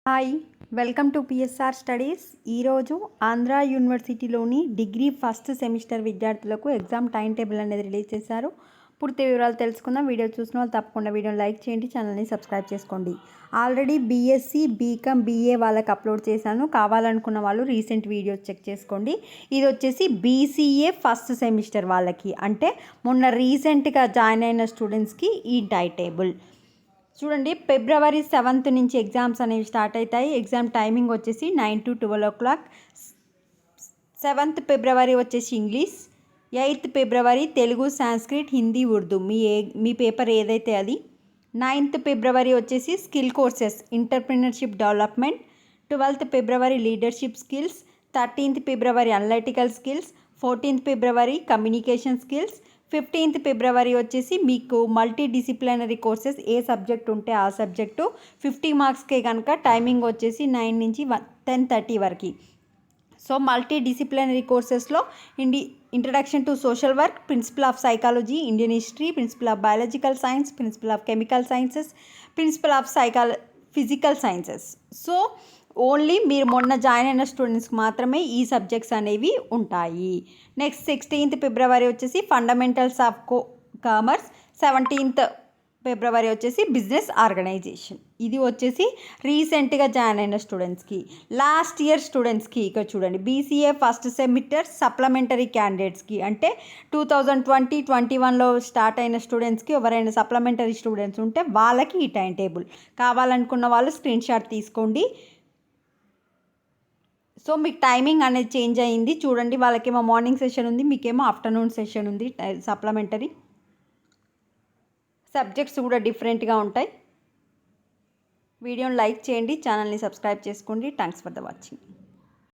Hi, welcome to PSR studies. ఈరోజు Andhra యూనివర్సిటీలోని degree first semester విద్యార్థులకు exam time table అనేది release చేశారు. పూర్తి వివరాలు తెలుసుకుందాం. వీడియో చూసిన వాళ్ళు తప్పకుండా వీడియోని లైక్ చేయండి, ఛానల్ని సబ్స్క్రైబ్ చేసుకోండి. ఆల్రెడీ బీఎస్సీ, బీకామ్, బీఏ వాళ్ళకి అప్లోడ్ చేశాను. కావాలనుకున్న వాళ్ళు రీసెంట్ వీడియోస్ చెక్ చేసుకోండి. ఇది వచ్చేసి బీసీఏ ఫస్ట్ సెమిస్టర్ వాళ్ళకి, అంటే మొన్న రీసెంట్గా జాయిన్ అయిన స్టూడెంట్స్కి ఈ టైం టేబుల్ చూడండి. ఫిబ్రవరి 7th నుంచి ఎగ్జామ్స్ అనేవి స్టార్ట్ అవుతాయి. ఎగ్జామ్ టైమింగ్ వచ్చేసి 9 to 12 o'clock. 7th ఫిబ్రవరి వచ్చేసి ఇంగ్లీష్, 8th ఫిబ్రవరి తెలుగు, సాంస్క్రిట్, హిందీ, ఉర్దూ, మీ పేపర్ ఏదైతే అది. 9th ఫిబ్రవరి వచ్చేసి skill courses, entrepreneurship development. 12th ఫిబ్రవరి లీడర్షిప్ స్కిల్స్. 13th ఫిబ్రవరి అనలిటికల్ స్కిల్స్. 14th ఫిబ్రవరి కమ్యూనికేషన్ స్కిల్స్. 15th ఫిబ్రవరి వచ్చేసి మీకు మల్టీ డిసిప్లినరీ కోర్సెస్, ఏ సబ్జెక్ట్ ఉంటే ఆ సబ్జెక్టు. 50 మార్క్స్కే కనుక టైమింగ్ వచ్చేసి 9 నుంచి 10:30 వరకు. సో మల్టీ డిసిప్లినరీ కోర్సెస్లో introduction to social work, principle of psychology, Indian history, principle of biological science, principle of chemical sciences, principle of physical sciences. So only మీరు మొన్న join అయిన స్టూడెంట్స్కి మాత్రమే ఈ సబ్జెక్ట్స్ అనేవి ఉంటాయి. నెక్స్ట్ 16th ఫిబ్రవరి వచ్చేసి ఫండమెంటల్స్ ఆఫ్ కామర్స్. 17th ఫిబ్రవరి వచ్చేసి బిజినెస్ ఆర్గనైజేషన్. ఇది వచ్చేసి రీసెంట్గా జాయిన్ అయిన స్టూడెంట్స్కి. లాస్ట్ ఇయర్ స్టూడెంట్స్కి ఇక్కడ చూడండి, బీసీఏ ఫస్ట్ సెమిస్టర్ సప్లిమెంటరీ క్యాండిడేట్స్కి, అంటే 2020-21లో స్టార్ట్ అయిన స్టూడెంట్స్కి ఎవరైనా సప్లిమెంటరీ స్టూడెంట్స్ ఉంటే వాళ్ళకి ఈ టైం టేబుల్ కావాలనుకున్న వాళ్ళు స్క్రీన్ షాట్ తీసుకోండి. సో మీకు టైమింగ్ అనేది చేంజ్ అయ్యింది చూడండి. వాళ్ళకేమో మార్నింగ్ సెషన్ ఉంది, మీకేమో ఆఫ్టర్నూన్ సెషన్ ఉంది. సప్లిమెంటరీ సబ్జెక్ట్స్ కూడా డిఫరెంట్గా ఉంటాయి. వీడియోని లైక్ చేయండి, ఛానల్ని సబ్స్క్రైబ్ చేసుకోండి. Thanks for the watching.